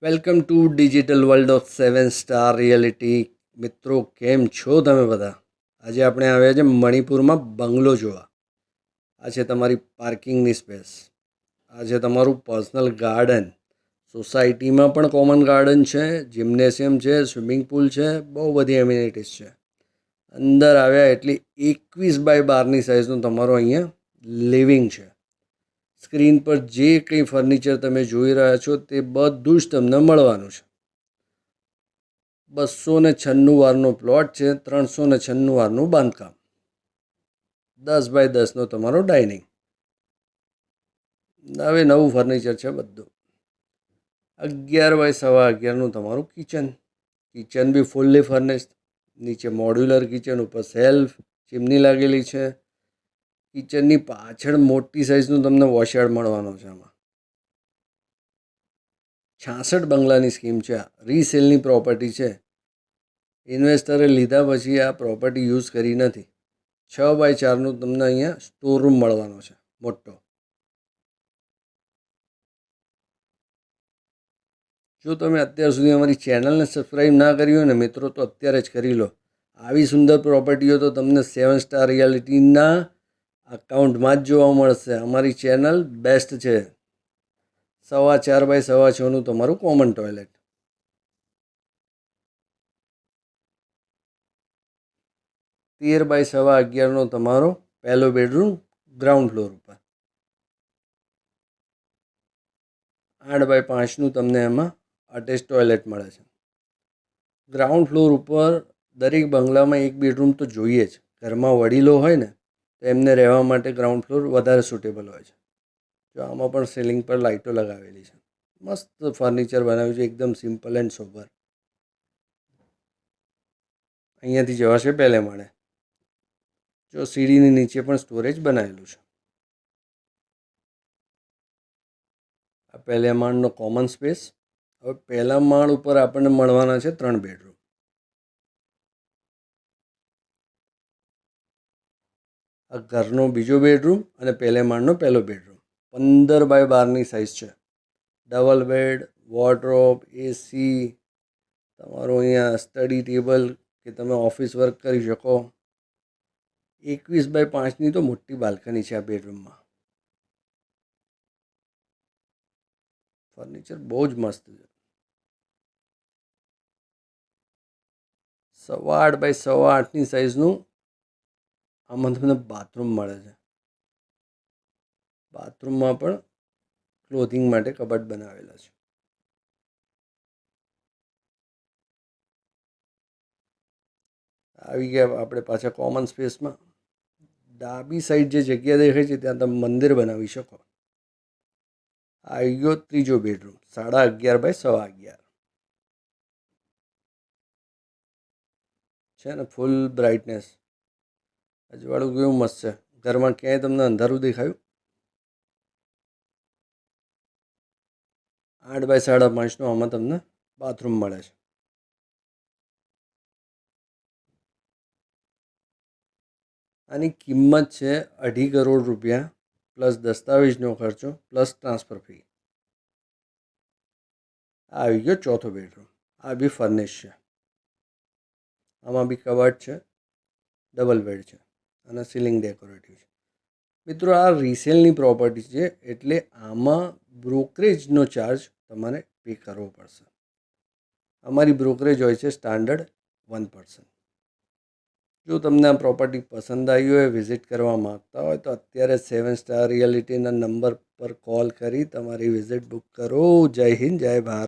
Welcome to digital world of 7 star reality. મિત્રો, કેમ છો તમે બધા? આજે આપણે આવ્યા છે મણિપુરમાં બંગલો જોવા. આ છે તમારી પાર્કિંગની સ્પેસ, આ છે તમારું પર્સનલ ગાર્ડન. સોસાયટીમાં પણ કોમન ગાર્ડન છે, જિમ્નેશિયમ છે, સ્વિમિંગ પુલ છે, બહુ બધી એમ્યુનિટીઝ છે. અંદર આવ્યા એટલી 21x12ની સાઇઝનું તમારું અહીંયા લિવિંગ છે. સ્ક્રીન પર જે કંઈ ફર્નિચર તમે જોઈ રહ્યા છો તે બધું જ તમને મળવાનું છે. 296 વારનો પ્લોટ છે, 396 વારનું બાંધકામ, 10x10નો તમારો ડાઇનિંગ. હવે નવું ફર્નિચર છે બધું. 11x11નું તમારું કિચન. કિચન બી ફૂલ્લી ફર્નિશ્ડ. નીચે મોડ્યુલર કિચન, ઉપર સેલ્ફ, ચીમની લાગેલી છે. કિચનની પાછળ મોટી સાઇઝનું તમને વોશયાર્ડ મળવાનો છે. આમાં 66 બંગલાની સ્કીમ છે. આ રીસેલની પ્રોપર્ટી છે. ઇન્વેસ્ટરે લીધા પછી આ પ્રોપર્ટી યુઝ કરી નથી. 6x4નું તમને અહીંયા સ્ટોર રૂમ મળવાનો છે મોટો. જો તમે અત્યાર સુધી અમારી ચેનલને સબસ્ક્રાઈબ ના કરી હોય ને મિત્રો, તો અત્યારે જ કરી લો. આવી સુંદર પ્રોપર્ટીઓ તો તમને 7 સ્ટાર રિયાલિટીના અકાઉન્ટમાં જ જોવા મળશે. અમારી ચેનલ બેસ્ટ છે. 4x6નું તમારું કોમન ટોયલેટ. 13x11નો તમારો પહેલો બેડરૂમ ગ્રાઉન્ડ ફ્લોર ઉપર. 8x5નું તમને એમાં અટેચ ટોયલેટ મળે છે. ગ્રાઉન્ડ ફ્લોર ઉપર દરેક બંગલામાં એક બેડરૂમ તો જોઈએ જ. ઘરમાં વડીલો હોય ને, તો એમને રહેવા માટે ગ્રાઉન્ડ ફ્લોર વધારે સુટેબલ હોય છે. જો આમાં પણ સીલિંગ પર લાઇટો લગાવેલી છે. મસ્ત ફર્નિચર બનાવ્યું છે, એકદમ સિમ્પલ એન્ડ સોબર. અહીંયાથી જવાશે પહેલે માળે. જો સીડીની નીચે પણ સ્ટોરેજ બનાવેલું છે. આ પહેલા માળનો કોમન સ્પેસ. હવે પહેલા માળ ઉપર આપણને મળવાના છે 3 બેડરૂમ. આ ઘરનો બીજો બેડરૂમ અને પહેલે માળનો પહેલો બેડરૂમ. 15x12ની સાઇઝ છે. ડબલ બેડ, વોર્ડરોબ, એસી, તમારું અહીંયા સ્ટડી ટેબલ કે તમે ઓફિસ વર્ક કરી શકો. 21x5ની તો મોટી બાલ્કની છે આ બેડરૂમમાં. ફર્નિચર બહુ જ મસ્ત છે. 8x8ની સાઇઝનું આમાં તમને બાથરૂમ મળે છે. બાથરૂમમાં પણ ક્લોથિંગ માટે કબાટ બનાવેલા છે. આવી ગયા આપણે પાછા કોમન સ્પેસમાં. ડાબી સાઈડ જે જગ્યા દેખાય છે ત્યાં તમે મંદિર બનાવી શકો. આવી ગયો ત્રીજો બેડરૂમ, 11.5x11 છે ને, ફૂલ બ્રાઇટનેસ. અજવાળું કેવું મસ્ત છે. ઘરમાં ક્યાંય તમને અંધારું દેખાયું? 8x5.5નું આમાં તમને બાથરૂમ મળે છે. આની કિંમત છે 2.5 કરોડ રૂપિયા, પ્લસ દસ્તાવેજનો ખર્ચો, પ્લસ ટ્રાન્સફર ફી. આ આવી ગયો ચોથો બેડરૂમ. આ બી ફર્નિશ છે. આમાં બી કબાટ છે, ડબલ બેડ છે અને સીલિંગ ડેકોરેટિવ છે. મિત્રો, આ રીસેલની પ્રોપર્ટી છે એટલે આમાં બ્રોકરેજનો ચાર્જ તમારે પે કરવો પડશે. અમારી બ્રોકરેજ હોય છે સ્ટાન્ડર્ડ 1%. જો તમને આ પ્રોપર્ટી પસંદ આવી હોય, વિઝિટ કરવા માગતા હોય, તો અત્યારે 7 સ્ટાર રિયાલિટીના નંબર પર કોલ કરી તમારી વિઝિટ બુક કરો. જય હિન્દ, જય ભારત.